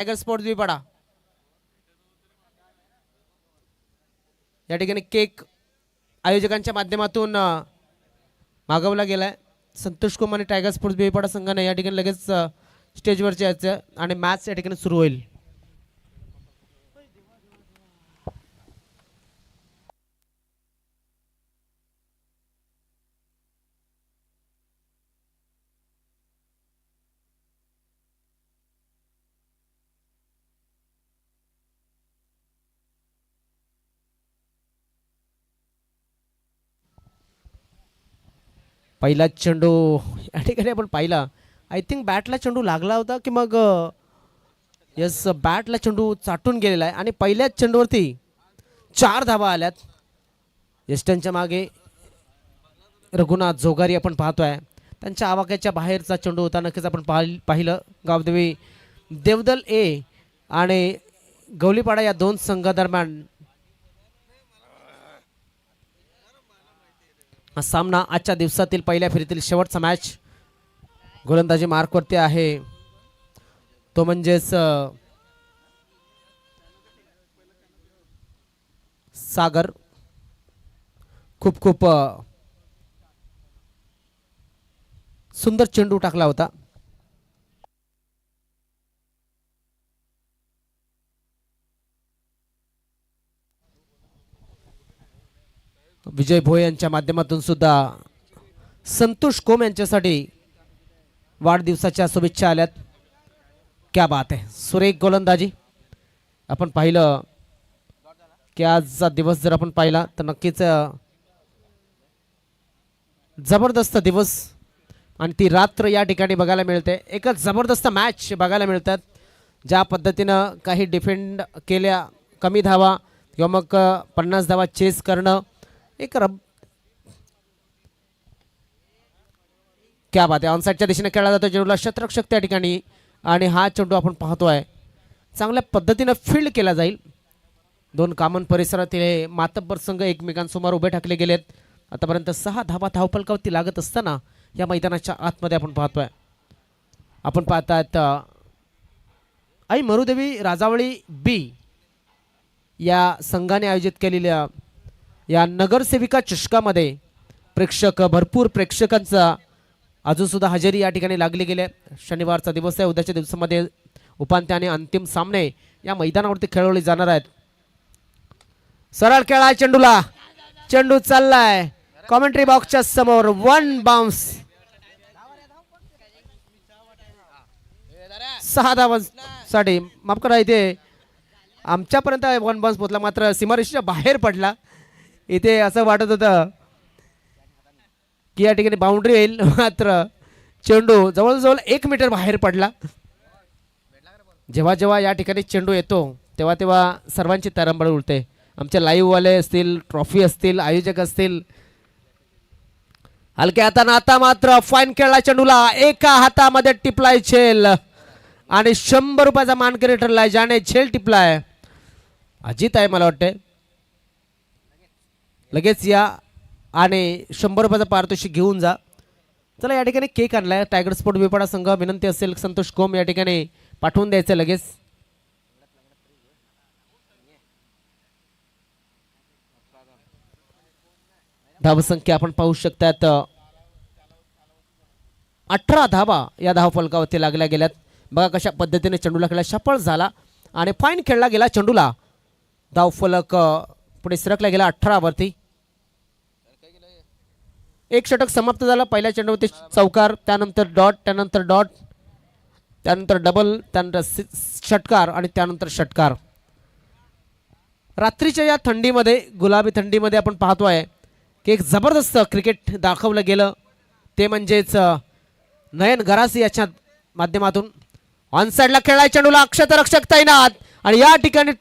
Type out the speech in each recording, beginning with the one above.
Tiger sports विपाडा या ठिकाणी cake आयोजकांच्या माध्यमातून मागवला गेलाय. संतोष कुमार आणि टायगर स्पोर्ट्स विपाडा संघाने या ठिकाणी लगेच स्टेजवरचे यायचं आणि मॅच या ठिकाणी सुरू होईल. पहिला चेंडू या ठिकाणी आपण पाहिला. आय थिंक बॅटला चेंडू लागला होता की मग यस बॅटला चेंडू चाटून गेलेला आहे आणि पहिल्याच चेंडूवरती 4 धावा आल्यात. यष्टनच्या मागे रघुनाथ जोगारी आपण पाहतोय. त्यांच्या आवाक्याच्या बाहेरचा चेंडू होता. नक्कीच आपण पाहिलं. गावदेवी देवदल ए आणि गवलीपाडा या दोन संघादरम्यान हा सामना आजच्या दिवसातील पहिल्या फेरीतील शेवटचा मॅच. गोलंदाजी मार्कवरती आहे तो म्हणजेच सागर. खूप खूप सुंदर चेंडू टाकला होता. विजय भोये यांच्या माध्यमातून सुद्धा संतोष कोम यांच्यासाठी वाढदिवसाच्या शुभेच्छा आल्यात. क्या बात आहे. सुरेख गोलंदाजी आपण पाहिलं की आजचा दिवस जर आपण पाहिला तर नक्कीच जबरदस्त दिवस आणि ती रात्र या ठिकाणी बघायला मिळते. एकच जबरदस्त मॅच बघायला मिळतात. ज्या पद्धतीनं काही डिफेंड केल्या कमी धावा किंवा मग 50 धावा चेस करणं एक क्या बात आहे. ऑनसाईडच्या दिशेने खेळला जातो चेंडूला शतरक्षक त्या ठिकाणी आणि हा चेंडू आपण पाहतोय चांगल्या पद्धतीनं फील्ड केला जाईल. दोन कामन परिसरातील हे मातब्बर संघ एकमेकांसमोर उभे ठाकले गेलेत. आतापर्यंत 6 धावा धावफलकावरती लागत असताना या मैदानाच्या आतमध्ये आपण पाहतोय. आपण पाहतात आई मरुदेवी राजावळी बी या संघाने आयोजित केलेल्या या नगरसेविका चषकामध्ये भरपूर प्रेक्षकांचा अजून सुद्धा हजेरी या ठिकाणी लागली गेली. शनिवारचा दिवस आहे. उद्याच्या दिवसामध्ये उपांत्य आणि अंतिम सामने या मैदानावरती खेळवले जाणार आहेत. सरळ खेळा चेंडूला. चेंडू चाललाय कॉमेंट्री बॉक्सच्या समोर. 1 बाउन्स. 6 धावांसाठी माफ करा. इथे आमच्यापर्यंत 1 बाउन्स पोहोचला मात्र सीमारेषेच्या बाहेर पडला. इथे असं वाटत होतं की या ठिकाणी बाउंड्री येईल मात्र चेंडू जवळजवळ 1 मीटर बाहेर पडला. जेव्हा जेव्हा या ठिकाणी चेंडू येतो तेव्हा तेव्हा सर्वांची तारंबळ उडते. आमचे लाईव्हवाले असतील, ट्रॉफी असतील, आयोजक असतील. हलक्या हाताने आता मात्र फाईन खेळला चेंडूला. एका हातामध्ये टिपलाय झेल आणि 100 रुपयाचा मानकरी ठरलाय ज्याने झेल टिपलाय. अजित आहे मला वाटते. लगेच या आणि 100 रुपयाचा पारितोषिक घेऊन जा. चला या ठिकाणी केक आणलाय टायगर स्पोर्ट विपाडा संघ. विनंती असेल संतोष कोम या ठिकाणी पाठवून द्यायचं लगेच. धावसंख्या आपण पाहू शकतात 18 धावा या धावफलकावरती लागल्या गेल्यात. बघा कशा पद्धतीने चेंडूला खेळला. सफळ झाला आणि फाईन खेळला गेला चेंडूला. धावफलक पुढे सरकला गेला 18 वरती. एक षटक समाप्त झाला. पहिल्या चेंडूवरती चौकार, त्यानंतर डॉट, त्यानंतर डॉट, त्यानंतर डबल, त्यानंतर षटकार आणि त्यानंतर षटकार. रात्रीच्या या थंडीमध्ये गुलाबी थंडीमध्ये आपण पाहतोय की एक जबरदस्त क्रिकेट दाखवलं गेलं. ते म्हणजेच नयन गरासी याच्या माध्यमातून ऑन साइडला खेळाय चेंडूला. क्षेत्ररक्षक तैनात आणि या ठिकाणी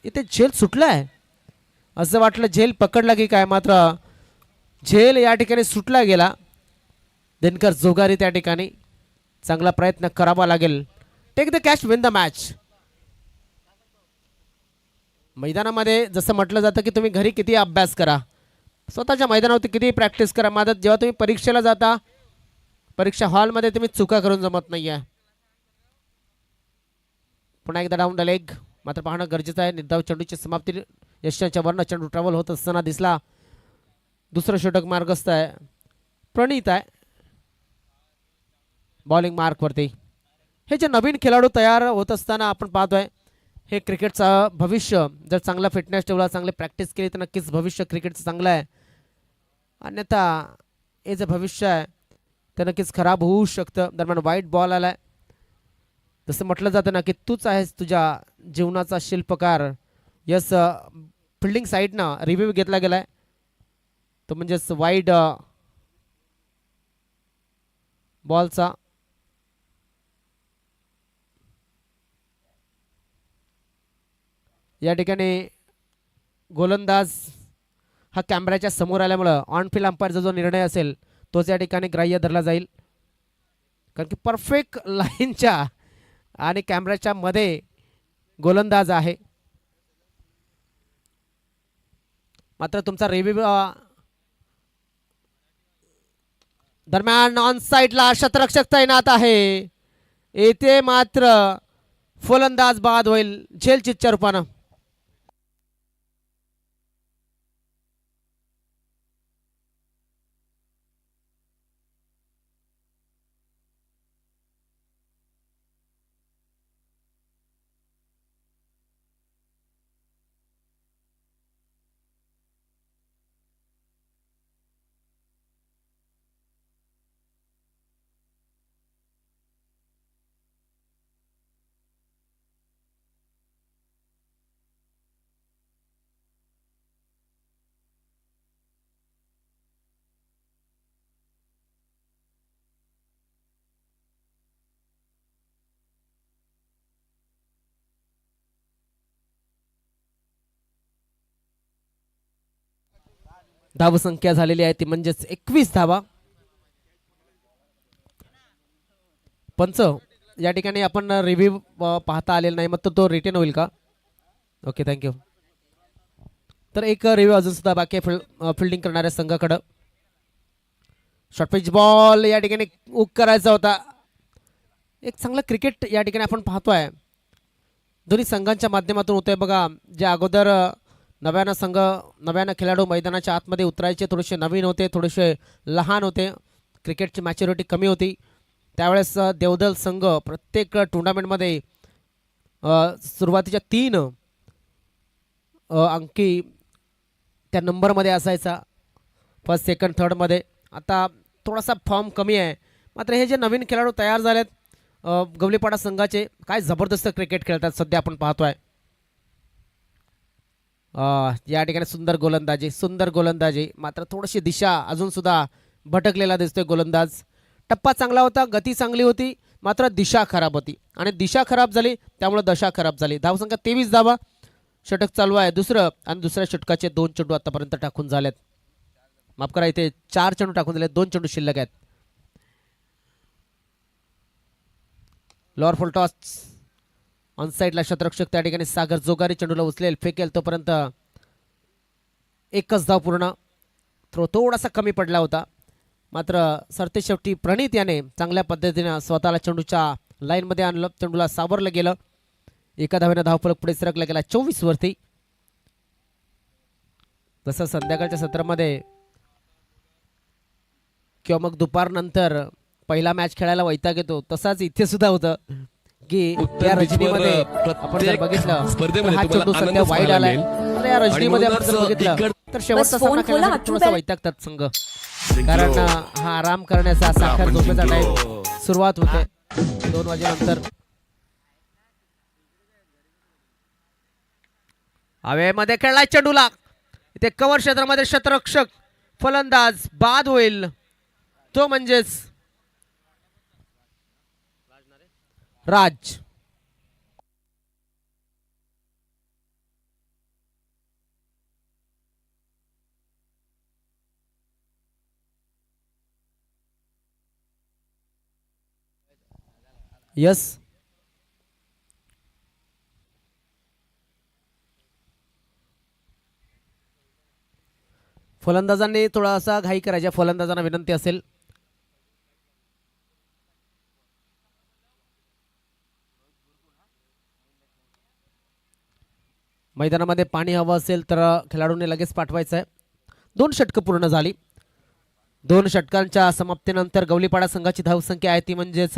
इथे झेल सुटलाय. असं वाटलं झेल पकडला की काय मात्र झेल या ठिकाणी सुटला गेला. दिनकर जोगारी त्या ठिकाणी चांगला प्रयत्न करावा लागेल. Take the catch, win the match. मैदानामध्ये जसं म्हटलं जातं की तुम्ही घरी किती अभ्यास करा, स्वतःच्या मैदानावरती किती प्रॅक्टिस करा, मात्र जेव्हा तुम्ही परीक्षेला जाता परीक्षा हॉलमध्ये तुम्ही चुका करून जमत नाही आहे. पुन्हा एकदा डाऊन द लेग, मात्र पाहणं गरजेचं आहे. निर्धाव चेंडूची समाप्ती यशाच्या वरनं चेंडू ट्रॅव्हल होत असताना दिसला. दुसरं षटक मार्गस्थ आहे. प्रणीत आहे बॉलिंग मार्कवरती. हे जे नवीन खेळाडू तयार होत असताना आपण पाहतोय, हे क्रिकेटचं भविष्य जर चांगला फिटनेस ठेवला, चांगली प्रॅक्टिस केली तर नक्कीच भविष्य क्रिकेटचं चांगलं आहे. अन्यथा हे जे भविष्य आहे ते नक्कीच खराब होऊ शकतं. दरम्यान वाईट बॉल आलाय. जसं म्हटलं जातं ना की तूच आहेस तुझ्या जीवनाचा शिल्पकार. यस, फिल्डिंग साईडनं रिव्ह्यू घेतला गेलाय तो म्हणजेच वाईड बॉलचा. या ठिकाणी गोलंदाज हा कॅमेऱ्याच्या समोर आल्यामुळं ऑन फील्ड अंपायरचा जो निर्णय असेल तोच या ठिकाणी ग्राह्य धरला जाईल. कारण की परफेक्ट लाईनच्या आणि कॅमेऱ्याच्या मध्ये गोलंदाज आहे. मात्र तुमचा रिव्ह्यू दरम्यान ऑन साइडला शतरक्षक तैनात आहे. येथे मात्र फलंदाज बाद होईल झेलचितच्या रूपानं. धावसंख्या झालेली आहे ती म्हणजेच 21 धावा. पंच या ठिकाणी आपण रिव्ह्यू पाहता आलेला नाही, मग तो रिटर्न होईल का? Okay, thank you. तर एक रिव्ह्यू अजून सुद्धा बाकी फिल्डिंग करणाऱ्या संघाकडं. शॉर्ट पिच बॉल या ठिकाणी उक करायचा होता. एक चांगलं क्रिकेट या ठिकाणी आपण पाहतोय दोन्ही संघांच्या माध्यमातून होतंय बघा. जे अगोदर नव्यानं खेळाडू मैदानाच्या आतमध्ये उतरायचे, थोडेसे नवीन होते, थोडेसे लहान होते, क्रिकेटची मॅच्युरिटी कमी होती. त्यावेळेस देवदल संघ प्रत्येक टुर्नामेंटमध्ये सुरुवातीच्या 3 अंकी त्या नंबरमध्ये असायचा, फर्स्ट सेकंड थर्डमध्ये. आता थोडासा फॉर्म कमी आहे. मात्र हे जे नवीन खेळाडू तयार झालेत गवलीपाडा संघाचे, काय जबरदस्त क्रिकेट खेळतात सध्या आपण पाहतोय. या ठिकाणी सुंदर गोलंदाजी, मात्र थोडीशी दिशा अजून सुद्धा भटकलेला दिसतोय गोलंदाज. टप्पा चांगला होता, गती चांगली होती, मात्र दिशा खराब होती आणि दिशा खराब झाली त्यामुळे दशा खराब झाली. धावसंख्या 23 धावा. षटक चालू आहे दुसरं, आणि दुसऱ्या षटकाचे 2 चेंडू आतापर्यंत टाकून झालेत. माफ करा, इथे 4 चेंडू टाकून दिले, 2 चेंडू शिल्लक आहेत. लॉर फुल टॉस ऑन साइडला शतरक्षक त्या ठिकाणी सागर जोगारी चेंडूला उचलेल, फेकेल, तोपर्यंत एकच धाव पूर्ण. थ्रो थोडासा कमी पडला होता, मात्र सरते शेवटी प्रणीत याने चांगल्या पद्धतीने स्वतःला चेंडूच्या लाईनमध्ये आणलं, चेंडूला सावरलं गेलं. एका धावेनं धावफलक पुढे सरकला गेला 24 वरती. जसं संध्याकाळच्या सत्रामध्ये किंवा मग दुपारनंतर पहिला मॅच खेळायला वैताग येतो, तसाच इथे सुद्धा होतं की या रजनीमध्ये आपण जर बघितलं हा चेंडू सध्या वाईड आलाय. या रजनीमध्ये आपण जर बघितलं तर शेवटचा सामना खेळण्यासाठी थोडासा वैतागतात संघ, कारण हा आराम करण्याचा साखर झोपेचा टाइम सुरुवात होते 2 वाजेनंतर. हवेमध्ये खेळलाय चेंडूला, इथे कव्हर क्षेत्रामध्ये शतरक्षक फलंदाज बाद होईल, तो म्हणजेच राज. यस, फलंदाजांनी थोडासा घाई करायच्या, फलंदाजांना विनंती असेल. मैदानामध्ये पाणी हवं असेल तर खेळाडूंनी लगेच पाठवायचं आहे. 2 षटकं पूर्ण झाली. 2 षटकांच्या समाप्तीनंतर गवलीपाडा संघाची धावसंख्या आहे ती म्हणजेच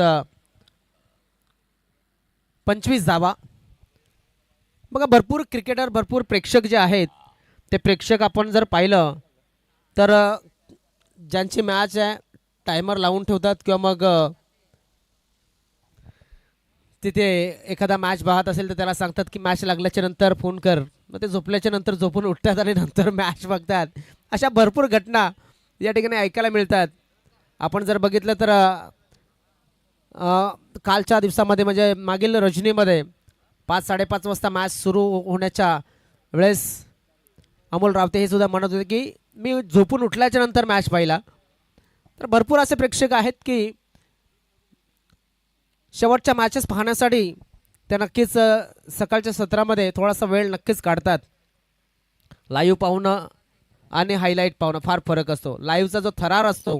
25 धावा. बघा भरपूर क्रिकेटर भरपूर प्रेक्षक जे आहेत ते प्रेक्षक आपण जर पाहिलं तर ज्यांची मॅच आहे टायमर लावून ठेवतात किंवा मग तिथे एखादा मॅच पाहत असेल तर त्याला सांगतात की मॅच लागल्याच्या नंतर फोन कर. मग ते झोपल्याच्या नंतर झोपून उठतात आणि नंतर मॅच बघतात. अशा भरपूर घटना या ठिकाणी ऐकायला मिळतात. आपण जर बघितलं तर कालच्या दिवसामध्ये म्हणजे मागील रजनीमध्ये 5-5:30 वाजता मॅच सुरू होण्याच्या वेळेस अमोल रावते हे सुद्धा म्हणत होते की मी झोपून उठल्याच्या नंतर मॅच पाहिला. तर भरपूर असे प्रेक्षक आहेत की शेवटच्या मॅचेस पाहण्यासाठी ते नक्कीच सकाळच्या सत्रामध्ये थोडासा वेळ नक्कीच काढतात. लाईव्ह पाहणं आणि हायलाईट पाहणं फार फरक असतो. लाईव्हचा जो थरार असतो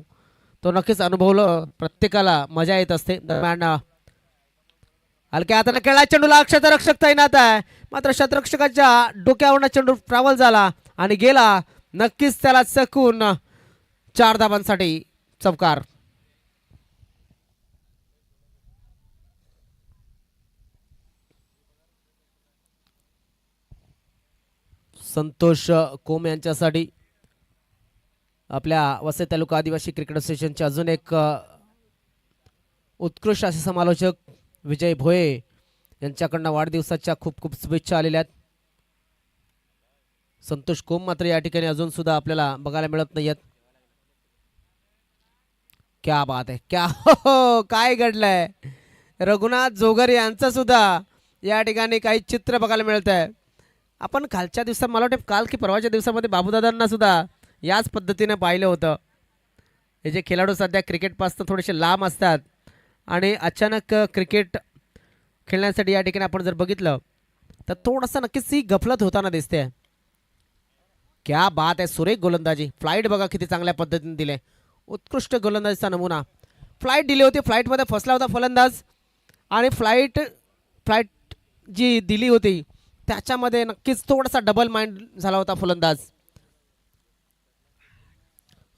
तो नक्कीच अनुभवलं प्रत्येकाला मजा येत असते. दरम्यान हलक्या हाताने खेळला चेंडूला क्षेत्ररक्षक तैनात आहे मात्र क्षेत्ररक्षकाच्या डोक्यावरनं चेंडू ट्रॅव्हल झाला आणि गेला. नक्कीच त्याला चकून 4 धावांसाठी चौकार. संतोष कोम यांच्यासाठी आपल्या वसई तालुका आदिवासी क्रिकेट असोसिएशनचे अजून एक उत्कृष्ट असे समालोचक विजय भोये यांच्याकडनं वाढदिवसाच्या खूप खूप शुभेच्छा आलेल्या आहेत. संतोष कोम मात्र या ठिकाणी अजून सुद्धा आपल्याला बघायला मिळत नाही आहेत. क्या बात आहे क्या हो काय घडलंय. रघुनाथ जोगर यांचं सुद्धा या ठिकाणी काही चित्र बघायला मिळत आहे. आपण कालच्या दिवसात मला वाटतं काल की परवाच्या दिवसामध्ये बाबूदादांना सुद्धा याच पद्धतीने पाहिलं होतं. हे जे खेळाडू सध्या क्रिकेटपासून थोडेसे लांब असतात आणि अचानक क्रिकेट खेळण्यासाठी या ठिकाणी आपण जर बघितलं तर थोडंसं नक्कीच ही गफलत होताना दिसते. क्या बात आहे. सुरेख गोलंदाजी. फ्लाईट बघा किती चांगल्या पद्धतीने दिले. उत्कृष्ट गोलंदाजीचा नमुना. फ्लाईट दिली होती. फ्लाईटमध्ये फसला होता फलंदाज आणि फ्लाईट जी दिली होती त्याच्यामध्ये नक्कीच थोडासा डबल माइंड झाला होता फलंदाज.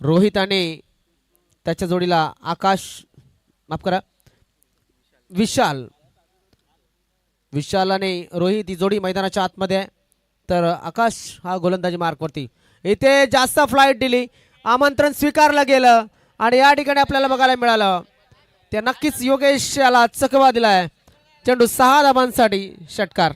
रोहित आणि त्याच्या जोडीला आकाश माफ करा विशाल आणि रोहित ही जोडी मैदानाच्या आतमध्ये आहे. तर आकाश हा गोलंदाजी मार्कवरती. इथे जास्त फ्लाईट दिली. आमंत्रण स्वीकारलं गेलं आणि या ठिकाणी आपल्याला बघायला मिळालं त्या नक्कीच योगेश याला चकवा दिलाय. चेंडू 6 धावांसाठी षटकार.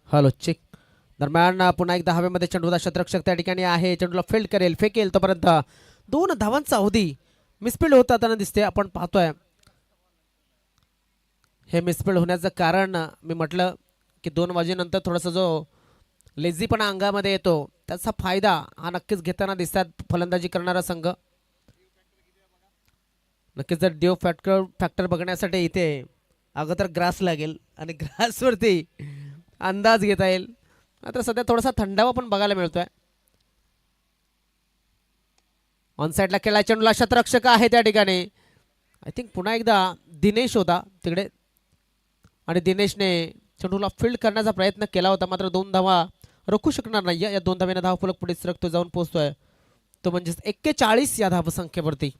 Hello check. दरम्यान पुन्हा एकदा हवेमध्ये चेंडूचा क्षेत्ररक्षक त्या ठिकाणी आहे. चेंडूला फील्ड करेल फेकेल तोपर्यंत 2 धावांचा अवधी मिसफील्ड होताना दिसते. आपण पाहतोय हे मिसफील्ड होण्याचं कारण मी म्हटलं की 2 वाजेनंतर थोडासा जो लेझीपणा अंगामध्ये येतो त्याचा फायदा हा नक्कीच घेताना दिसतात फलंदाजी करणारा संघ. नक्कीच जर ड्यू फॅक्टर बघण्यासाठी इथे अगोदर ग्रास लागेल आणि ग्रासवरती अंदाज घेता येईल. मात्र सध्या थोडासा थंडावा पण बघायला मिळतोय. ऑन साईडला खेळला चेंडूला क्षेत्ररक्षक आहे त्या ठिकाणी. आय थिंक पुन्हा एकदा दिनेश होता तिकडे आणि दिनेशने चेंडूला फील्ड करण्याचा प्रयत्न केला होता मात्र 2 धावा रोखू शकणार नाही. या 2 धाव्याने धावफलक पुढे सरकतो जाऊन पोहोचतोय तो म्हणजेच 41 या धावसंख्येवरती.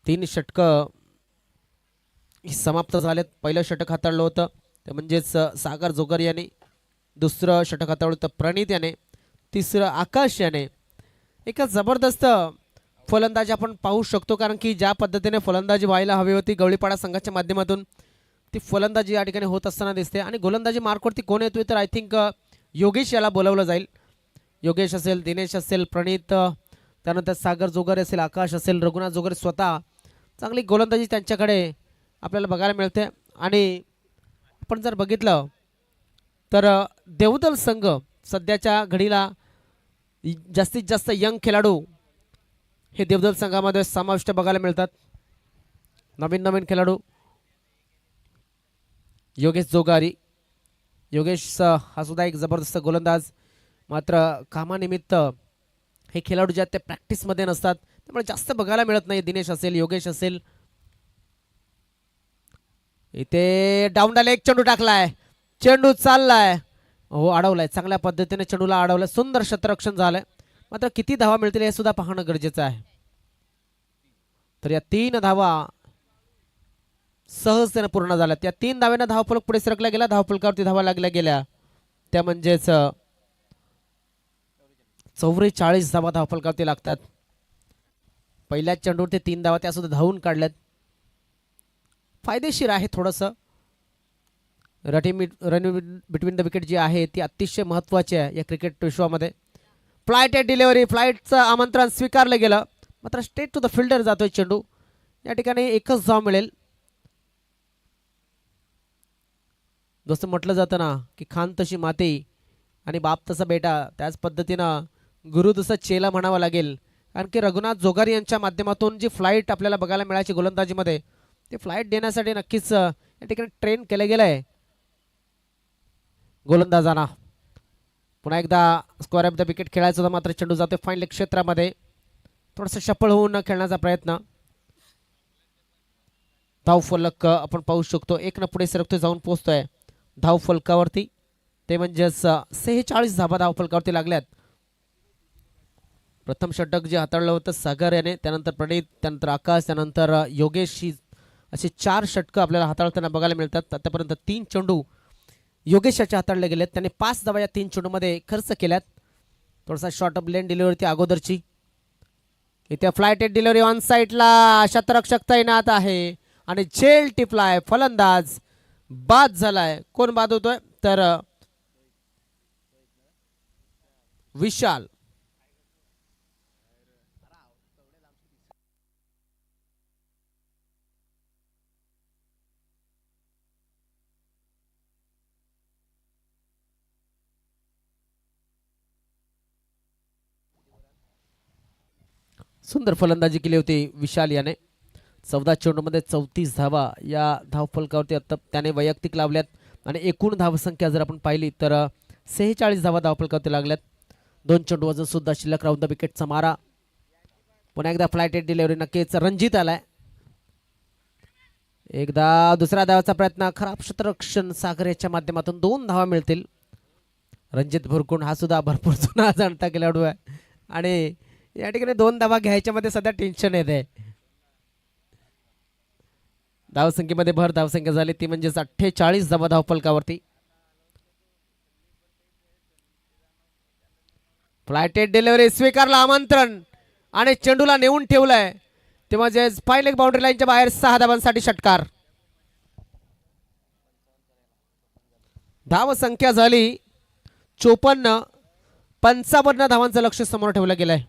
3 षटकं समाप्त झालेत. पहिलं षटक हाताळलं होतं ते म्हणजेच सागर जोगर याने. दुसरं षटक हाताळलं होतं प्रणित याने. तिसरं आकाश याने. एक जबरदस्त फलंदाजी आपण पाहू शकतो कारण की ज्या पद्धतीने फलंदाजी व्हायला हवी होती गवळीपाडा संघाच्या माध्यमातून ती फलंदाजी या ठिकाणी होत असताना दिसते. आणि गोलंदाजी मार्कवरती कोण येतोय तर आय थिंक योगेश याला बोलावलं जाईल. योगेश असेल दिनेश असेल प्रणित त्यानंतर सागर जोगर असेल आकाश असेल रघुनाथ जोगर स्वतः. चांगली गोलंदाजी त्यांच्याकडे आपल्याला बघायला मिळते. आणि आपण जर बघितलं तर देवदल संघ सध्याच्या घडीला जास्तीत जास्त यंग खेळाडू हे देवदल संघामध्ये समाविष्ट बघायला मिळतात. नवीन खेळाडू योगेश जोगारी. योगेश हा सुद्धा एक जबरदस्त गोलंदाज मात्र कामानिमित्त हे खेळाडू जे आहेत ते प्रॅक्टिसमध्ये नसतात, त्यामुळे जास्त बघायला मिळत नाही. दिनेश असेल, योगेश असेल. इथे डाऊनला एक चेंडू टाकलाय, चेंडू चाललाय, हो अडवलाय, चांगल्या पद्धतीने चेंडूला अडवलाय, सुंदर क्षेत्ररक्षण झालंय. मात्र किती धावा मिळतील हे सुद्धा पाहणं गरजेचं आहे. तर या 3 धावा सहजतेने पूर्ण झाल्या. त्या 3 धाव्यांना धावफलक पुढे सरकला गेला, धावफलकावरती धावा लागल्या गेल्या, त्या म्हणजेच 44 धावा धावफलकावरती लागतात. पहिल्याच चेंडूवर ते 3 धावा त्या सुद्धा धावून काढल्यात. फायदेशीर आहे थोडंसं. रन बिटवीन द विकेट जी आहे ती अतिशय महत्त्वाची आहे या क्रिकेट विश्वामध्ये. फ्लाईट एट डिलिव्हरी, फ्लाईटचं आमंत्रण स्वीकारलं गेलं, मात्र स्ट्रेट टू द फिल्डर जातोय चेंडू. या ठिकाणी एकच धाव मिळेल. जसं म्हटलं जातं ना की खान तशी माती आणि बाप तसा बेटा, त्याच पद्धतीनं गुरु तसा चेला म्हणावा लागेल. कारण की रघुनाथ जोगारी यांच्या माध्यमातून जी फ्लाईट आपल्याला बघायला मिळायची गोलंदाजीमध्ये, ते फ्लाईट देण्यासाठी नक्कीच या ठिकाणी ट्रेन केलं गेलं आहे गोलंदाजांना. पुन्हा एकदा स्क्वेअर ऑफ द विकेट खेळायचं होतं, मात्र चेंडू जातोय फाईन लेग क्षेत्रामध्ये. थोडंसं शफळ होऊन खेळण्याचा प्रयत्न. धावफलक आपण पाहू शकतो 1 पुढे सरकतोय, जाऊन पोहोचतोय धावफलकावरती. ते म्हणजेच 46 धावा धावफलकावरती लागल्यात. प्रथम षटक जे हाताळलं होतं सागर याने, त्यानंतर प्रणित, त्यानंतर आकाश, त्यानंतर योगेश, ही असे 4 षटकं आपल्याला हाताळताना बघायला मिळतात. आतापर्यंत 3 चेंडू योगेशाचे हाताळले गेलेत. त्याने 5 धावा या 3 चेंडूमध्ये खर्च केल्यात. थोडासा शॉर्ट ऑफ लेन डिलिव्हरी अगोदरची. इथे फ्लाईट एट डिलिव्हरी ऑन साईडला, शतरक्षक तैनात आहे आणि झेल टिपलाय. फलंदाज बाद झालाय. कोण बाद होतोय तर विशाल. सुंदर फलंदाजी केली होती विशाल याने. 14 चेंडूमध्ये 34 धावा या धावफलकावरती आता त्याने वैयक्तिक लावल्यात. आणि एकूण धावसंख्या जर आपण पाहिली तर 46 धावा धावफलकावरती लागल्यात. 2 चेंडू वजन सुद्धा शिल्लक राहून द विकेटचा मारा. पुन्हा एकदा फ्लाईट एट डिलिव्हरी, नक्कीच रणजित आलाय. एकदा दुसऱ्या धावाचा प्रयत्न, खराब क्षेत्ररक्षण सागर याच्या माध्यमातून 2 धावा मिळतील. रणजित भुरकुंड हा सुद्धा भरपूर जुना जाणता खेळाडू आहे आणि या ठिकाणी 2 धावा घ्यायच्या मध्ये सध्या टेन्शन येते. धावसंख्येमध्ये भर धावसंख्या झाली ती म्हणजेच 48 धावा धावफलकावरती. फ्लाईट एट डिलिव्हरी, स्वीकारला आमंत्रण आणि चेंडूला नेऊन ठेवलाय. ते म्हणजे फाईन लेग बाउंड्री लाईनच्या बाहेर 6 धावांसाठी षटकार. धावसंख्या झाली 54. 55 धावांचं लक्ष समोर ठेवलं गेलंय.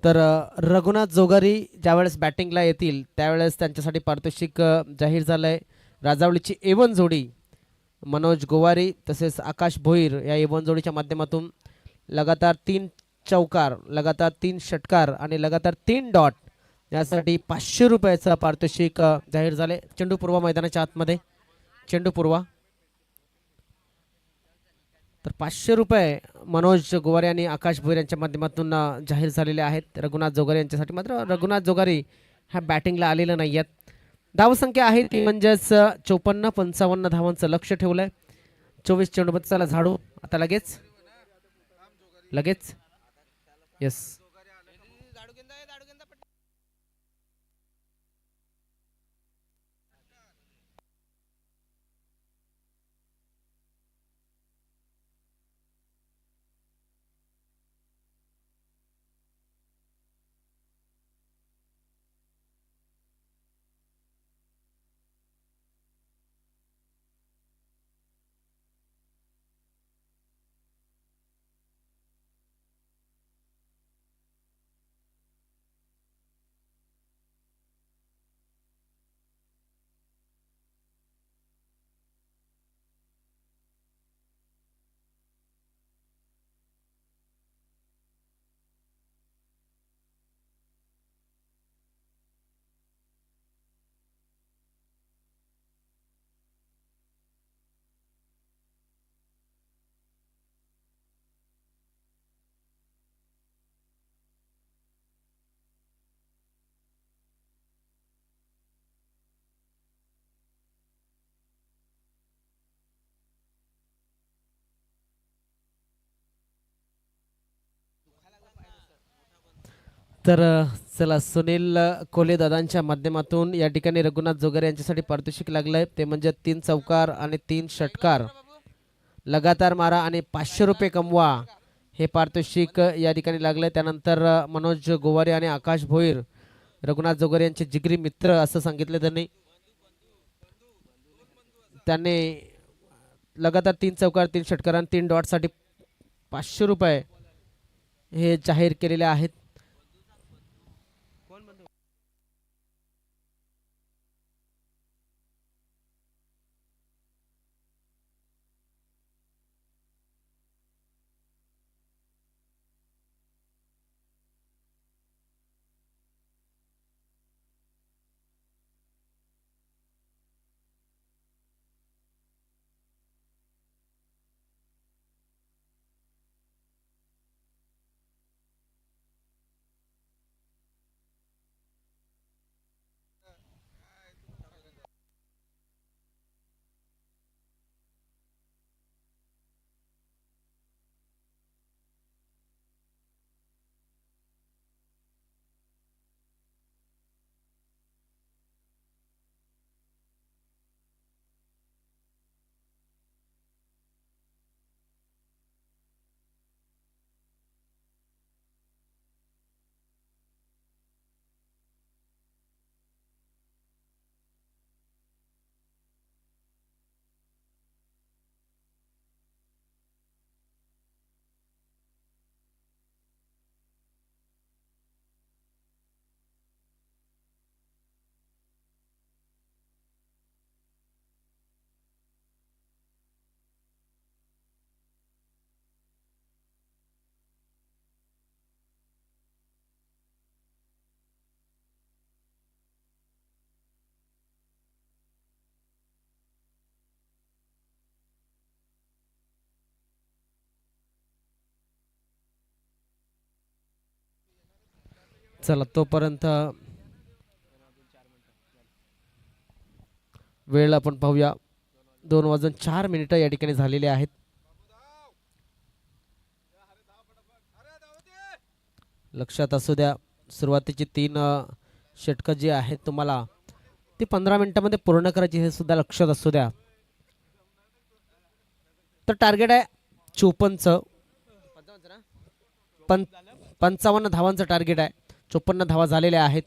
तर रघुनाथ जोगारी ज्यावेळेस बॅटिंगला येतील त्यावेळेस त्यांच्यासाठी पारितोषिक जाहीर झालं आहे. राजावळीची एवन जोडी मनोज गोवारी तसेच आकाश भोईर या एवन जोडीच्या माध्यमातून लगातार 3 चौकार, लगातार 3 षटकार आणि लगातार 3 डॉट यासाठी 500 रुपयाचं पारितोषिक जाहीर झाले. चेंडू पूर्व मैदानाच्या आतमध्ये चेंडू पूर्व. तर 500 रुपये मनोज गोवारी आणि आकाश भोईर यांच्या माध्यमातून जाहीर झालेले आहेत रघुनाथ जोगारी यांच्यासाठी. मात्र रघुनाथ जोगारी ह्या बॅटिंगला आलेलं नाही आहेत. धावसंख्या आहे ती म्हणजेच 54-55 धावांचं लक्ष ठेवलंय. 24 चेंडूमध्ये चला झाडू आता लगेच येस. तर चला सुनील कोले दादांच्या माध्यमातून या ठिकाणी रघुनाथ जोगारे यांच्यासाठी पारितोषिक लागलंय ते म्हणजे 3 चौकार आणि 3 षटकार, लगातार मारा आणि 500 रुपये कमवा हे पारितोषिक या ठिकाणी लागलंय. त्यानंतर मनोज गोवारी आणि आकाश भोईर रघुनाथ जोगारे यांचे जिगरी मित्र असं सांगितले त्यांनी लगातार 3 चौकार 3 षटकार आणि 3 डॉटसाठी 500 रुपये हे जाहीर केलेले आहेत. चला तोपर्यंत वेळ आपण पाहूया. 2:04 या ठिकाणी झालेले आहेत. लक्षात असू द्या सुरुवातीची 3 षटकं जी आहेत तुम्हाला ती 15 मिनिटांमध्ये पूर्ण करायची हे सुद्धा लक्षात असू द्या. तर टार्गेट आहे 54चं 55 धावांचं टार्गेट आहे. 54 धावा झालेल्या आहेत.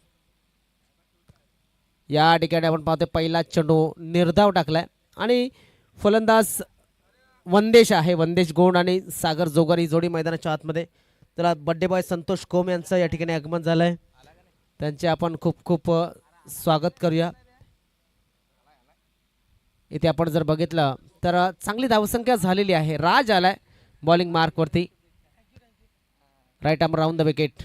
या ठिकाणी आपण पाहतोय पहिला चेंडू निर्धाव टाकलाय आणि फलंदाज वंदेश आहे. वंदेश गोंड आणि सागर जोगारी जोडी मैदानाच्या आतमध्ये. चला बड्डे बॉय संतोष कोम यांचं या ठिकाणी आगमन झालंय. त्यांचे आपण खूप खूप स्वागत करूया. इथे आपण जर बघितलं तर चांगली धावसंख्या झालेली आहे. राज आलाय बॉलिंग मार्क वरती. Right arm round the wicket.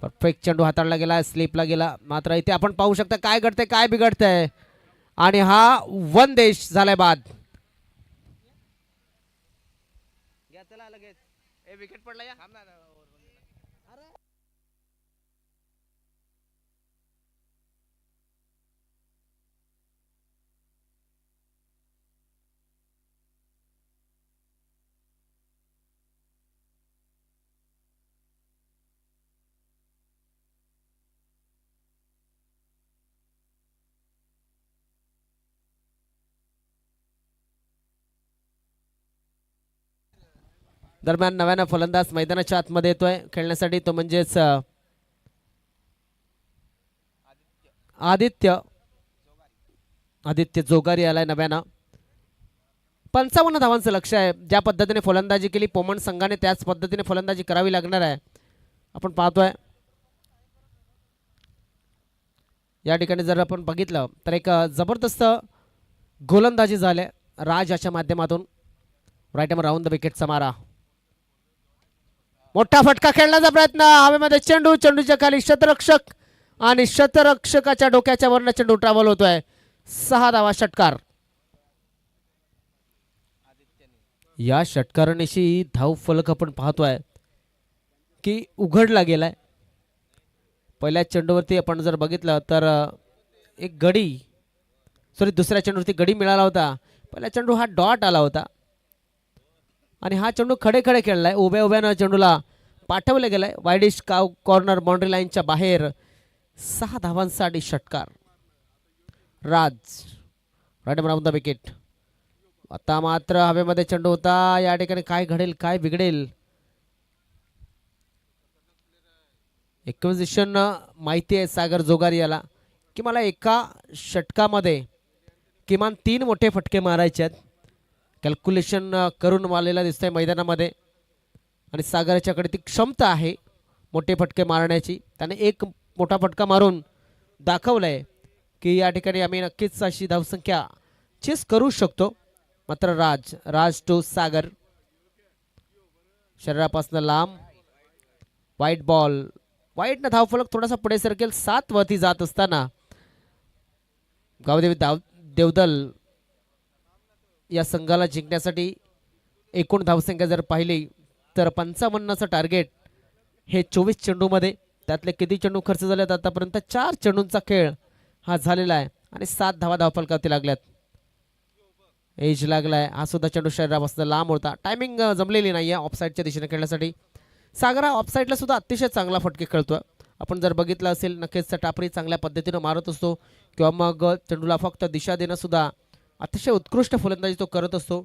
Perfect चेंडू हाताळला गेला, स्लिपला गेला. मात्र इथे आपण पाहू शकता काय घडतंय काय बिघडतंय. आणि हा वन देश झालाय बाद. विकेट पडला या. दरम्यान नव्यानं फलंदाज मैदानाच्या आतमध्ये येतोय खेळण्यासाठी. तो म्हणजेच आदित्य आदित्य जोगारी आलाय नव्यानं. 55 धावांचं लक्ष आहे. ज्या पद्धतीने फलंदाजी केली पोमन संघाने त्याच पद्धतीने फलंदाजी करावी लागणार आहे. आपण पाहतोय या ठिकाणी जर आपण बघितलं तर एक जबरदस्त गोलंदाजी झाले राज याच्या माध्यमातून. राईट आर्म राऊंड द विकेटचा मारा. मोठा फटका खेळण्याचा प्रयत्न हवेमध्ये. चेंडू चेंडूच्या खाली शतरक्षक आणि शतरक्षकाच्या डोक्याच्या वरनं चेंडू ट्रॅव्हल होतोय. 6 धावा षटकार. या षटकारानिशी धाव फलक आपण पाहतोय की उघडला गेलाय. पहिल्या चेंडूवरती आपण जर बघितलं तर एक गडी दुसऱ्या चेंडूवरती गडी मिळाला होता. पहिला चेंडू हा डॉट आला होता आणि हा चेंडू खडे खडे खेळलाय. उभ्या उभ्यानं चेंडूला पाठवले गेलाय वाईडिश कॉर्नर बाउंड्री लाईनच्या बाहेर. 6 धावांसाठी षटकार. Raj right arm round the wicket. आता मात्र हवेमध्ये चेंडू होता. या ठिकाणी काय घडेल काय बिघडेल. एक्विजिशन माहिती आहे सागर जोगारी याला की मला एका षटकामध्ये किमान 3 मोठे फटके मारायचे आहेत. कॅल्क्युलेशन करून मारलेला दिसतंय मैदानामध्ये आणि सागरच्याकडे ती क्षमता आहे मोठे फटके मारण्याची. त्याने एक मोठा फटका मारून दाखवलंय की या ठिकाणी आम्ही नक्कीच अशी धावसंख्या चेस करू शकतो. मात्र राज टू सागर शरीरापासून लांब. वाईट बॉल. वाईटनं धावफलक थोडासा पुढे सरकेल. 7 वरती जात असताना गावदेवी देवदल या संघाला जिंकण्यासाठी एकूण धावसंख्या जर पाहिली तर 55चं टार्गेट हे 24 चेंडूमध्ये. त्यातले किती चेंडू खर्च झालेत आतापर्यंत. 4 चेंडूंचा खेळ हा झालेला आहे आणि 7 धावा धावफलकावरती लागल्यात. एज लागलाय. हा सुद्धा चेंडू शरीरापासून लांब होता. टायमिंग जमलेली नाही आहे ऑफसाईडच्या दिशेने खेळण्यासाठी. सागर हा ऑफसाईडला सुद्धा अतिशय चांगला फटके खेळतोय. आपण जर बघितलं असेल नक्कीच टापरी चांगल्या पद्धतीनं मारत असतो किंवा मग चेंडूला फक्त दिशा देणं सुद्धा अतिशय उत्कृष्ट फलंदाजी तो करत असतो.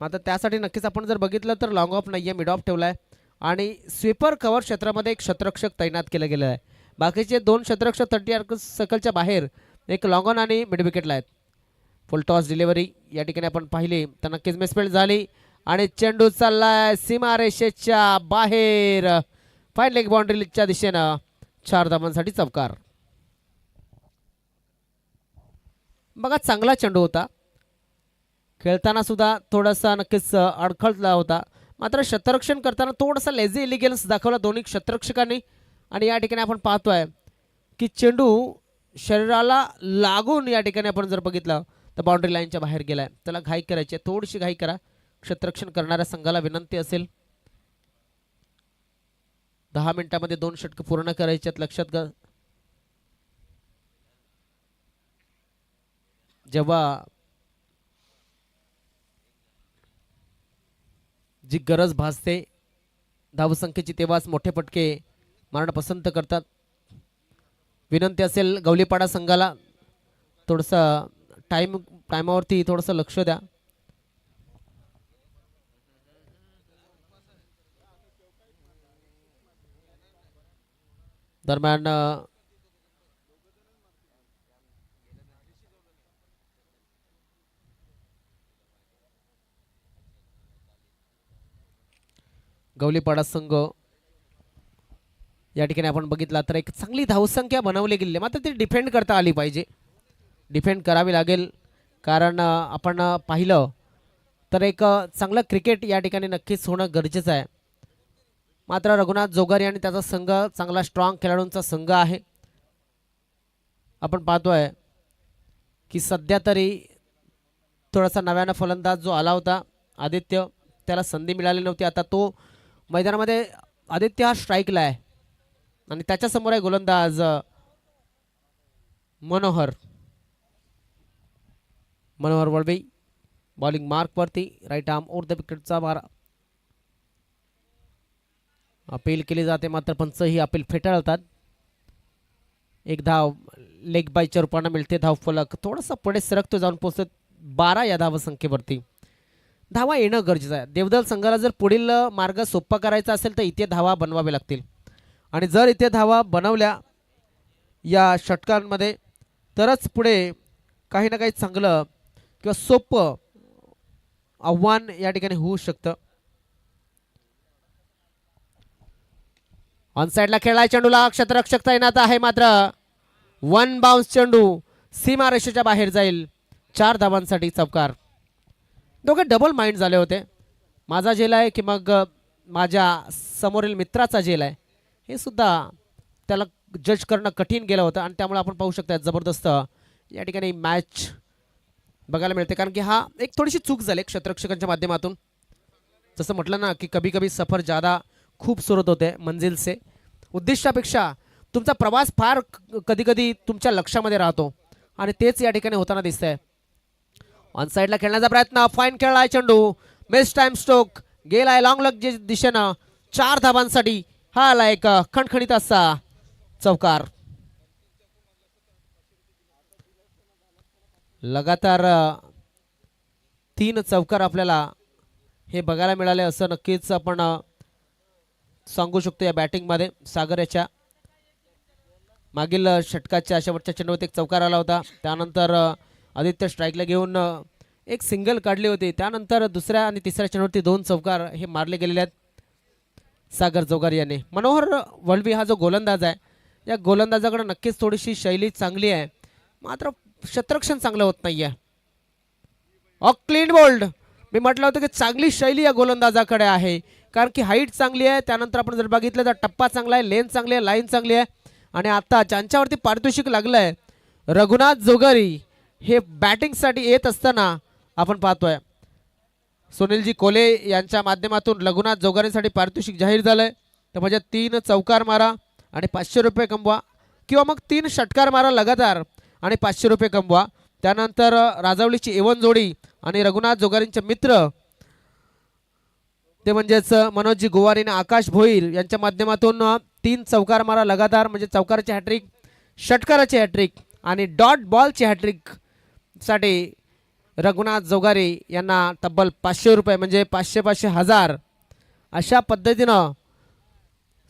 मात्र त्यासाठी नक्कीच आपण जर बघितलं तर लॉंग ऑफ नाही आहे, मिड ऑफ ठेवला आहे आणि स्वीपर कव्हर क्षेत्रामध्ये एक शतरक्षक तैनात केलं गेलं आहे. बाकीचे 2 शतरक्षक 30 सर्कलच्या बाहेर एक लॉंग ऑन आणि मिड विकेटला आहेत. फुल टॉस डिलिव्हरी या ठिकाणी आपण पाहिली तर नक्कीच मिसफील्ड झाली आणि चेंडू चाललाय सीमारेषेच्या बाहेर. फाईन लेग बाउंड्रीच्या दिशेनं 4 धावांसाठी चौकार. बघा चांगला चेंडू होता. खेळताना सुद्धा थोडासा नक्कीच अडखळला होता. मात्र शतरक्षण करताना थोडासा लेझी इलिगन्स दाखवला दोन्ही शतरक्षकांनी. आणि या ठिकाणी आपण पाहतोय की चेंडू शरीराला लागून या ठिकाणी आपण जर बघितलं तर बाउंड्री लाईनच्या बाहेर गेलाय. त्याला घाई करायची, थोडीशी घाई करा. क्षेत्ररक्षण करणाऱ्या संघाला विनंती असेल 10 मिनिटांमध्ये 2 षटक पूर्ण करायचे आहेत. लक्षात घ्या जेव्हा जी गरज भासते धावसंख्येची तेव्हाच मोठे फटके मारणं पसंत करतात. विनंती असेल गवलीपाडा संघाला थोडंसं टाइमावरती थोडंसं लक्ष द्या. दरम्यान गवलीपाडा संघ या ठिकाणी आपण बघितला तर एक चांगली धावसंख्या बनवली गेली, मात्र ती डिफेंड करता आली पाहिजे, डिफेंड करावी लागेल. कारण आपण पाहिलं तर एक चांगलं क्रिकेट या ठिकाणी नक्कीच होणं गरजेचं आहे. मात्र रघुनाथ जोगारी आणि त्याचा संघ चांगला स्ट्रॉंग खेळाडूंचा संघ आहे. आपण पाहतोय की सध्या तरी थोडासा नव्यानं फलंदाज जो आला होता आदित्य, त्याला संधी मिळाली नव्हती. आता तो मैदानामध्ये आदित्य हा स्ट्राईकला आहे आणि त्याच्यासमोर आहे गोलंदाज मनोहर वळवे. बॉलिंग मार्कवरती राईट आर्म ओव्हर द विकेटचा मारा. अपील केली जाते मात्र पंच ही अपील फेटाळतात. एक धाव लेग बायच्या रूपाने मिळते. धाव फलक थोडासा पुढे सरकतो, जाऊन पोहोचत 12 या धावसंख्येवरती. धावा येणं गरजेचं आहे. देवदल संघाला जर पुढील मार्ग सोपा करायचा असेल तर इथे धावा बनवावे लागतील आणि जर इथे धावा बनवल्या या षटकांमध्ये तरच पुढे काही ना काही चांगलं किंवा सोपं आव्हान या ठिकाणी होऊ शकतं. ऑन साइडला खेळलाय चेंडूला, क्षेत्ररक्षक तैनात आहे मात्र वन बाउन्स चेंडू सीमारेषेच्या बाहेर जाईल. 4 धावांसाठी चौकार. दोघे डबल माइंड झाले होते, माझा झेल आहे की मग माझ्या समोरील मित्राचा झेल आहे, हे सुद्धा त्याला जज करणं कठीण गेलं होतं आणि त्यामुळे आपण पाहू शकता जबरदस्त या ठिकाणी मॅच बघायला मिळते. कारण की हा एक थोडीशी चूक झाली क्षेत्ररक्षकांच्या माध्यमातून. जसं म्हटलं ना की कभी कभी सफर ज़्यादा खूबसूरत होते मंजिल से. उद्दिष्टापेक्षा तुमचा प्रवास फार कधी कधी तुमच्या लक्षामध्ये राहतो आणि तेच या ठिकाणी होताना दिसतंय. ऑन साइडला खेळण्याचा प्रयत्न, फाईन खेळलाय चेंडू, मिस टाइम स्ट्रोक गेलाय लॉंग लेग दिशेनं. 4 धावांसाठी हा आला एक खणखणीत असा चौकार. लगातार 3 चौकार आपल्याला हे बघायला मिळाले असं नक्कीच आपण सांगू शकतो. या बॅटिंगमध्ये सागर याच्या मागील षटकाच्या शेवटच्या चेंडूत एक चौकार आला होता, त्यानंतर आदित्य स्ट्राईकला घेऊन एक सिंगल काढली होती, त्यानंतर दुसऱ्या आणि तिसऱ्या चेंडूवरती 2 चौकार हे मारले गेलेले आहेत सागर जोगारी याने. मनोहर वळवी हा जो गोलंदाज आहे, या गोलंदाजाकडे नक्कीच थोडीशी शैली चांगली आहे, मात्र क्षेत्ररक्षण चांगलं होत नाही आहे. Clean bowled. मी म्हटलं होतं की चांगली शैली या गोलंदाजाकडे आहे, कारण की हाईट चांगली आहे, त्यानंतर आपण जर बघितलं तर टप्पा चांगला आहे, लेन चांगली आहे, लाईन चांगली आहे आणि आता ज्यांच्यावरती पारितोषिक लागलं आहे रघुनाथ जोगारी हे बॅटिंगसाठी येत असताना आपण पाहतोय सुनीलजी कोले यांच्या माध्यमातून रघुनाथ जोगारीसाठी पारितोषिक जाहीर झालंय. तर म्हणजे 3 चौकार मारा आणि 500 रुपये कमवा किंवा मग 3 षटकार मारा लगातार आणि 500 रुपये कमवा. त्यानंतर राजवलीची एवन जोडी आणि रघुनाथ जोगारींचे मित्र ते म्हणजेच मनोजजी गोवारी आणि आकाश भोईर यांच्या माध्यमातून 3 चौकार मारा लगातार, म्हणजे चौकाराची हॅट्रिक, षटकाराची हॅट्रिक आणि डॉट बॉलची हॅट्रिक साठी रघुनाथ जोगारी यांना तब्बल 500 रुपये म्हणजे 500 1000 अशा पद्धतीनं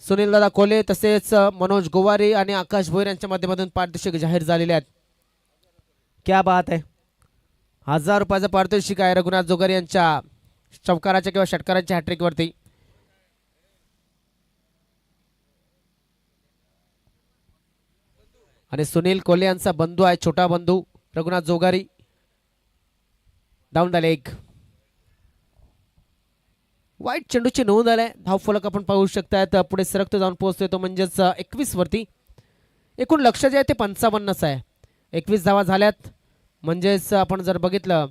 सुनीलदादा कोले तसेच मनोज गोवारी आणि आकाश भोईर यांच्या माध्यमातून पारितोषिक जाहीर झालेले आहेत. क्या बात आहे. 1000 रुपयाचं पारितोषिक आहे रघुनाथ जोगारी यांच्या चौकाराच्या किंवा षटकाराच्या हॅट्रिकवरती. आणि सुनील कोले यांचा बंधू आहे, छोटा बंधू Raghunath Jogari. Down the leg. वाईट चेंडूची नोंद आलाय. धावफलक आपण पाहू शकता पुढे सरकतो, जाऊन पोहोचतोय तो म्हणजेच 21 वरती. एकूण लक्ष जे आहे ते 55च आहे. 21 धावा झाल्यात, म्हणजेच आपण जर बघितलं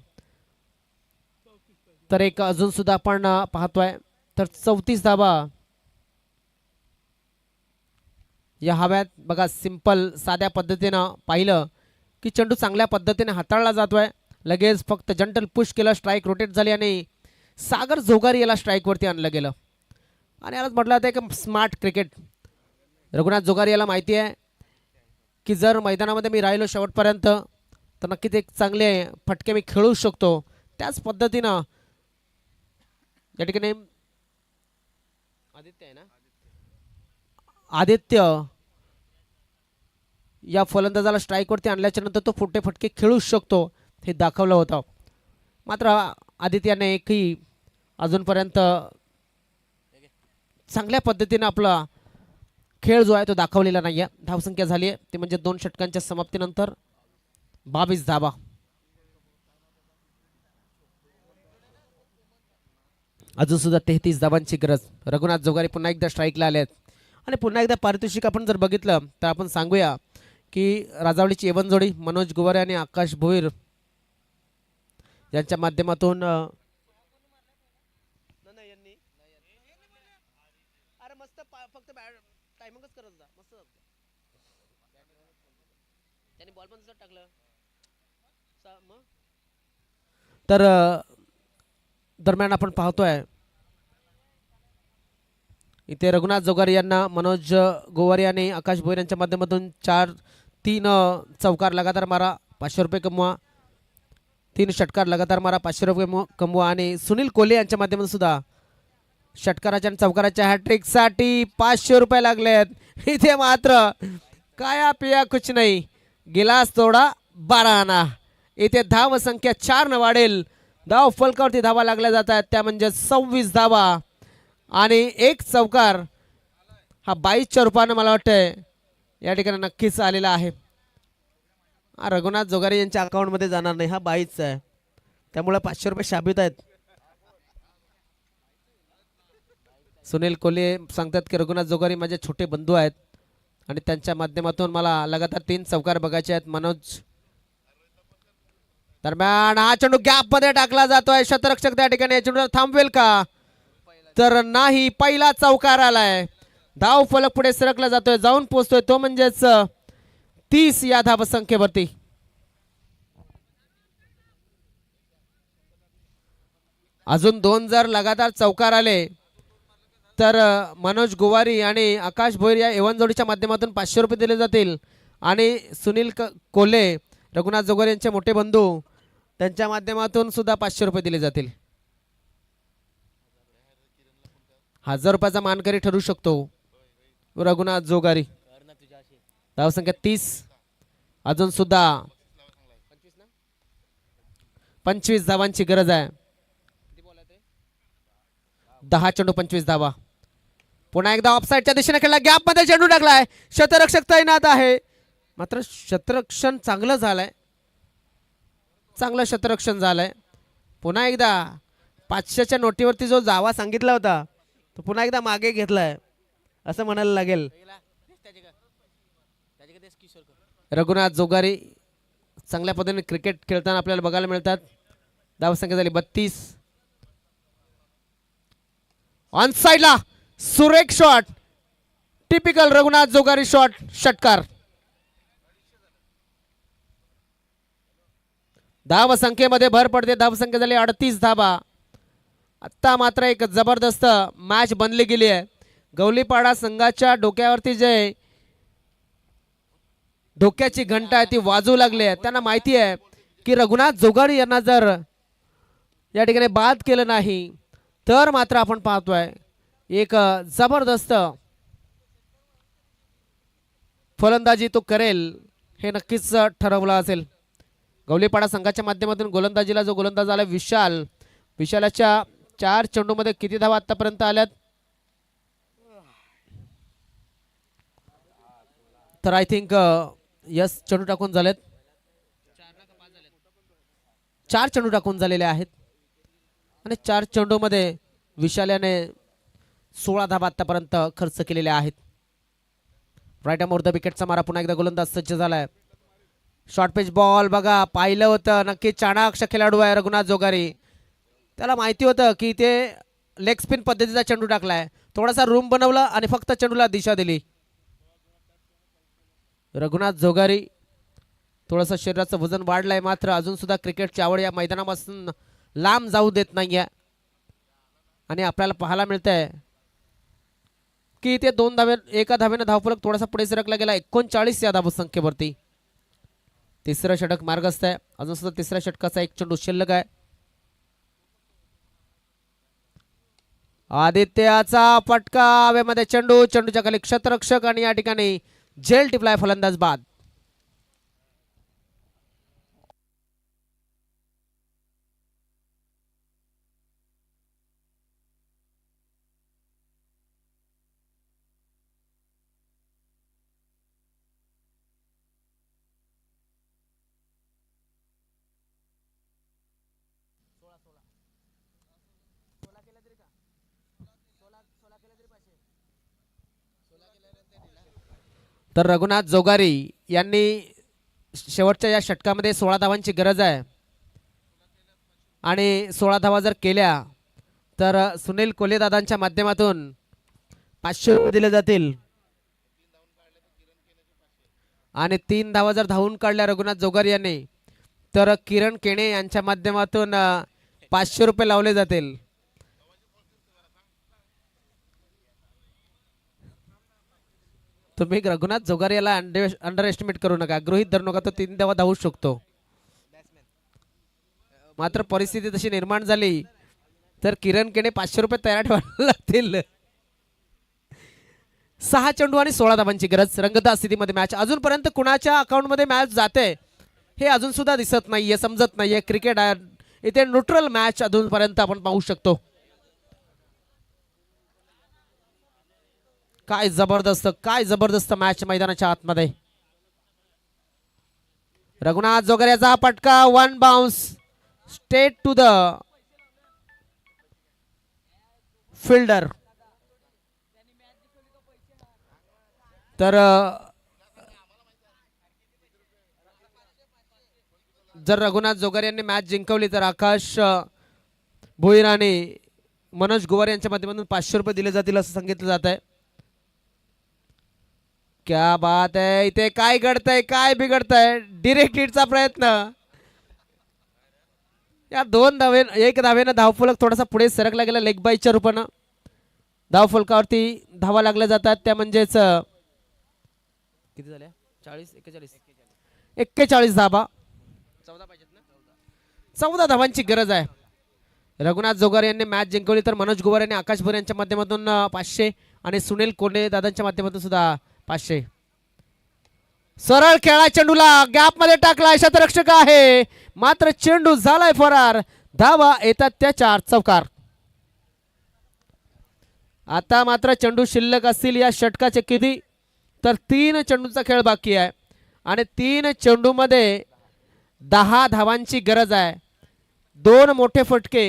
तर एक अजून सुद्धा आपण पाहतोय तर 34 धावा या हव्यात. बघा सिंपल साध्या पद्धतीनं पाहिलं की चेंडू चांगल्या पद्धतीने हाताळला जातोय. लगेच फक्त जंटल पुश केलं, स्ट्राईक रोटेट झाली आणि सागर जोगारी याला स्ट्राईकवरती आणलं गेलं. आणि यालाच म्हटलं जातं एक स्मार्ट क्रिकेट. रघुनाथ जोगारी याला माहिती आहे की जर मैदानामध्ये मी राहिलो शेवटपर्यंत तर नक्कीच एक चांगले फटके मी खेळू शकतो. त्याच पद्धतीनं या ठिकाणी आदित्य आहे ना, आदित्य या फलंदाजाला स्ट्राईकवरती आणल्याच्या नंतर तो फुटे फटके खेळू शकतो हे दाखवलं होतं. मात्र आदित्याने एकही अजूनपर्यंत चांगल्या पद्धतीने आपला खेळ जो आहे तो दाखवलेला नाही आहे. धावसंख्या झाली आहे ती म्हणजे 2 षटकांच्या समाप्तीनंतर 22 धावा. अजून सुद्धा 33 धावांची गरज. रघुनाथ जोगारी पुन्हा एकदा स्ट्राईकला आले आहेत आणि पुन्हा एकदा पारितोषिक आपण जर बघितलं तर आपण सांगूया की राजावळीची एवन जोडी मनोज गुवारे आणि आकाश भोईर यांच्या माध्यमातून तर दरम्यान आपण पाहतोय इथे रघुनाथ जोगारी यांना मनोज गोवारी आणि आकाश भोईर यांच्या माध्यमातून 4-3 चौकार लगातार मारा 500 रुपये कमवा. 3 षटकार लगातार मारा 500 रुपये कमवा. आणि सुनील कोले यांच्या माध्यमातून सुद्धा षटकाराच्या आणि चौकाराच्या हॅट्रिक साठी 500 रुपये लागले आहेत. इथे मात्र काया पिया कुछ नाही गिलास तोडा 12 आणा. इथे धाव संख्या 4 न वाढेल. धाव फलकावरती धावा लागल्या जात आहेत त्या म्हणजे 26 धावा आणि 1 चौकार हा 22च्या रूपानं मला वाटतंय या ठिकाणी नक्कीच आलेला आहे. हा रघुनाथ जोगारी यांच्या अकाउंटमध्ये जाणार नाही, हा 22चा आहे त्यामुळे 500 रुपये शाबित आहेत. सुनील कोले सांगतात की रघुनाथ जोगारी माझे छोटे बंधू आहेत आणि त्यांच्या माध्यमातून मला लगातार 3 चौकार बघायचे आहेत. मनोज दरम्यान हा चेंडू गॅप मध्ये टाकला जातोय. शतरक्षक त्या ठिकाणी चेंडू थांबवेल का तर नाही. पहिला चौकार आलाय. धाव फलक पुढे सरकला जातोय जाऊन पोहोचतोय तो म्हणजेच 30 या धाव संख्येवरती. अजून 2 जर लगातार चौकार आले तर मनोज गुवारी आणि आकाश भोईर या एवन जोडीच्या माध्यमातून 500 रुपये दिले जातील आणि सुनील कोले रघुनाथ जोगारी यांचे मोठे बंधू त्यांच्या माध्यमातून सुद्धा 500 रुपये दिले जातील. 1000 रुपयाचा मानकरी ठरू शकतो रघुनाथ जोगारी. धावसंख्या 30. अजून सुद्धा 25 धावांची गरज आहे. 10 चेंडू 25 धावा. पुन्हा एकदा ऑफसाईडच्या दिशेने खेळला गॅप मध्ये चेंडू टाकलाय. शतरक्षक तैनात आहे मात्र शतरक्षण चांगलं झालंय. चांगलं शतरक्षण झालंय. पुन्हा एकदा 500च्या नोटीवरती जो जावा सांगितला होता तो पुन्हा एकदा मागे घेतलाय असं म्हणायला लागेल. रघुनाथ जोगारी चांगल्या पद्धतीने क्रिकेट खेळताना आपल्याला बघायला मिळतात. धावसंख्या झाली 32. ऑन साइडला सुरेख शॉट टिपिकल रघुनाथ जोगारी शॉट षटकार. धाव संख्येमध्ये भर पडते. धाव संख्या झाली 38 धावा. आता मात्र एक जबरदस्त मॅच बनली गेली आहे. गवलीपाडा संघाच्या डोक्यावरती जे धोक्याची घंटा आहे ती वाजू लागली आहे. त्यांना माहिती आहे की रघुनाथ जोगारी यांना जर या ठिकाणी बाद केलं नाही तर मात्र आपण पाहतोय एक जबरदस्त फलंदाजी तो करेल हे नक्कीच ठरवलं असेल. गवलीपाडा संघाच्या माध्यमातून गोलंदाजीला जो गोलंदाज आला विशालाच्या 4 चेंडूमध्ये किती धावा आतापर्यंत आल्यात तर आय थिंक यस चेंडू टाकून झालेत. 4 चेंडू टाकून झालेले आहेत आणि 4 चेंडूमध्ये विशाल्याने 16 धावा आतापर्यंत खर्च केलेल्या आहेत. राईट आर्म द विकेटचा मारा. पुन्हा एकदा गोलंदाज सज्ज झालाय. शॉर्ट पिच बॉल बघा पाहिलं होतं नक्की चाणाक्ष खेळाडू आहे रघुनाथ जोगारी. त्याला माहिती होतं की ते लेग स्पिन पद्धतीचा चेंडू टाकलाय. थोडासा रूम बनवला आणि फक्त चेंडूला दिशा दिली. रघुनाथ जोगारी थोडंसं शरीराचं वजन वाढलंय मात्र अजून सुद्धा क्रिकेटची आवड या मैदानापासून लांब जाऊ देत नाहीये आणि आपल्याला पाहायला मिळतंय की ते 2 धावे एका धावेने धावफलक थोडासा पुढे सरकला गेला 39 या धावसंख्येवरती. तिसरं षटक मार्गस्थ आहे. अजून सुद्धा तिसऱ्या षटकाचा एक चेंडू शिल्लक आहे. आदित्याचा फटका हवेमध्ये चेंडूच्या खाली क्षेत्ररक्षक आणि या ठिकाणी झेल टिपलाय फलंदाज बाद. तर रघुनाथ जोगारी यांनी शेवटच्या या षटकामध्ये 16 धावांची गरज आहे आणि 16 धावा जर केल्या तर सुनील कोल्हे दादांच्या माध्यमातून 500 रुपये दिले जातील आणि 3 धावा जर धावून काढल्या रघुनाथ जोगारी यांनी तर किरण केणे यांच्या माध्यमातून 500 रुपये लावले जातील. तुम्ही रघुनाथ जोगारी याला अंडर एस्टिमेट करू नका, गृहीत धरू नका. तो 3 धावा धावू शकतो, मात्र परिस्थिती तशी निर्माण झाली तर किरण केणे 500 रुपये तयार ठेवायला लागतील. 6 चेंडू आणि 16 धावांची गरज. रंगतदार स्थितीमध्ये मॅच. अजूनपर्यंत कुणाच्या अकाउंटमध्ये मॅच जाते हे अजून सुद्धा दिसत नाहीये, समजत नाहीये. क्रिकेट इथे न्यूट्रल मॅच अजूनपर्यंत आपण पाहू शकतो. काय जबरदस्त मॅच मैदानाच्या आतमध्ये. रघुनाथ जोगाऱ्याचा हा पटका, 1 bounce straight to the fielder. तर जर रघुनाथ जोगारी यांनी मॅच जिंकवली तर आकाश भोईर आणि मनोज गुवार यांच्या माध्यमातून 500 रुपये दिले जातील असं सांगितलं जात आहे. क्या बात आहे. इथे काय घडतंय, काय बिघडतंय. डिरेक्ट हिटचा प्रयत्न. या 2 धावे 1 धावेनं धावफलक थोडासा पुढे सरकला गेला लेग बायच्या रूपानं. धावफलकावरती धावा लागल्या जातात त्या म्हणजेच किती झाल्या 40 41 धावा. 14 पाहिजेत ना. 14 धावांची गरज आहे. रघुनाथ जोगारी यांनी मॅच जिंकवली तर मनोज गुवार यांनी आकाश भोर यांच्या माध्यमातून 500 आणि सुनील कोंडे दादांच्या माध्यमातून सुद्धा 500. सरळ खेळा, चेंडूला गॅप मध्ये टाकला. शतरक्षक आहे मात्र चेंडू झालाय फरार. धावा येतात त्या 4 चौकार. आता मात्र चेंडू शिल्लक असतील या षटकाचे किती तर 3 चेंडूचा खेळ बाकी आहे आणि 3 चेंडू मध्ये 10 धावांची गरज आहे. 2 मोठे फटके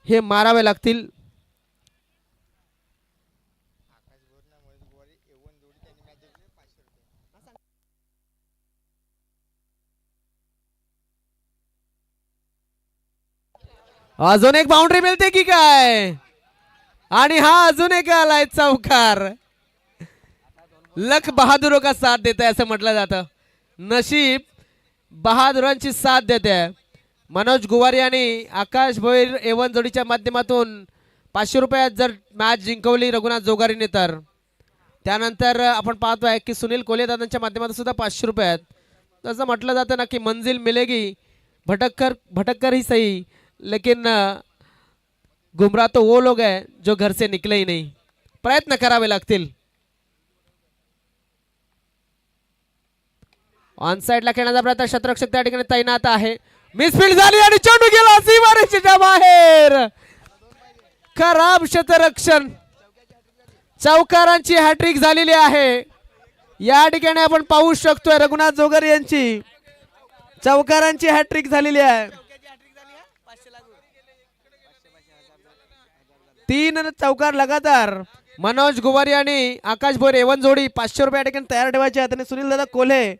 हे मारावे लागतील. अजून एक बाउंड्री मिळते की काय आणि हा अजून एक आलाय चौकार. लक बहादुरों का साथ देता है असं म्हटलं जातं. नशीब बहादुरांची साथ देते. मनोज गुवारी आणि आकाश भोईर एवन जोडीच्या माध्यमातून 500 रुपयात जर मॅच जिंकवली रघुनाथ जोगारीने तर त्यानंतर आपण पाहतोय की सुनील कोल्हे दादांच्या माध्यमातून सुद्धा 500 रुपयात. जसं म्हटलं जातं ना की मंजिल मिलेगी भटककर ही सही लेकिन गुमराह तो वो लोग हैं जो घर से निकले ही नहीं. प्रयत्न करावे लागतील. ऑन साइडला खेळण्याचा प्रयत्न. शतरक्षक त्या ठिकाणी तैनात आहे. मिसफील्ड झाली आणि चेंडू गेला सीमारेषेच्या बाहेर. खराब शतरक्षण. चौकारांची हॅट्रिक झालेली आहे. या ठिकाणी आपण पाहू शकतोय रघुनाथ जोगारी यांची चौकारांची हॅट्रिक झालेली आहे. 3 चौकार लगातार. मनोज गुवारी आणि आकाश भोईर एवन जोडी 500 रुपये या ठिकाणी तयार ठेवायचे आहेत आणि सुनील दादा कोल्हे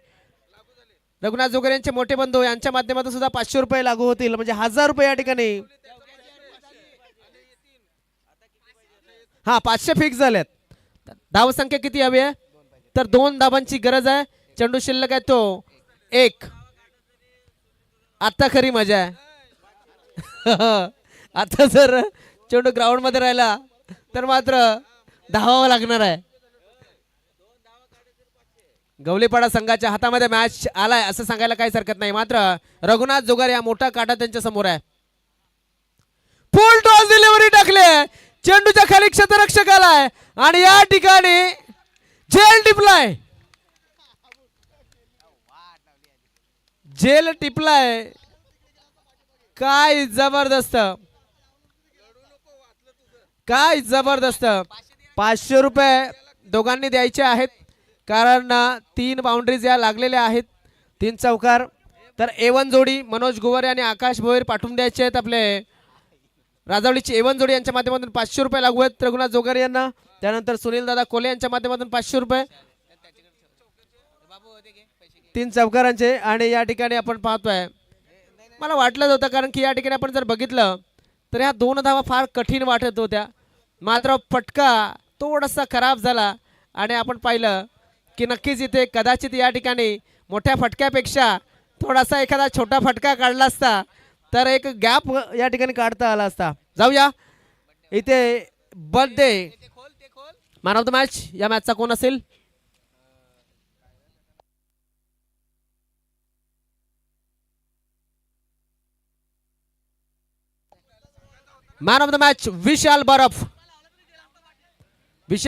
रघुनाथ जोगारी यांचे मोठे बंधू यांच्या माध्यमातून सुद्धा 500 रुपये लागू होतील म्हणजे 1000 रुपये या ठिकाणी. हा 500 फिक्स झालेत. धावसंख्या किती हवी आहे तर 2 धावांची गरज आहे. चेंडू शिल्लक आहे तो 1. आता खरी मजा आहे. आता जर चेंडू ग्राउंड मध्ये राहिला तर मात्र धावावं लागणार आहे. गवलीपाडा संघाच्या हातामध्ये मॅच आलाय असं सांगायला काहीच हरकत नाही. मात्र रघुनाथ जोगारी हा मोठा काटा त्यांच्या समोर आहे. फुल टॉस डिलिव्हरी टाकले. चेंडूच्या खाली क्षेत्ररक्षक आलाय आणि या ठिकाणी झेल टिपलाय. काय जबरदस्त 500 रुपये दोघांनी द्यायचे आहेत कारण 3 बाउंड्रीज या लागलेल्या आहेत. 3 चौकार. तर एवन जोडी मनोज गुवारे आणि आकाश भोईर पाठवून द्यायचे आहेत. आपले राजावलीची एवन जोडी यांच्या माध्यमातून 500 रुपये लागू आहेत रघुनाथ जोगारी यांना. त्यानंतर सुनील दादा कोले यांच्या माध्यमातून 500 रुपये 3 चौकारांचे. आणि या ठिकाणी आपण पाहतोय मला वाटलंच होतं कारण की या ठिकाणी आपण जर बघितलं तर ह्या 2 धावा फार कठीण वाटत होत्या मात्र फटका थोडासा खराब झाला आणि आपण पाहिलं की नक्कीच इथे कदाचित या ठिकाणी मोठ्या फटक्यापेक्षा थोडासा एखादा छोटा फटका काढला असता तर एक गॅप या ठिकाणी काढता आला असता. जाऊया इथे birthday man of the match या मॅचचा कोण असेल. मॅन ऑफ द मॅच विशाल बरफ.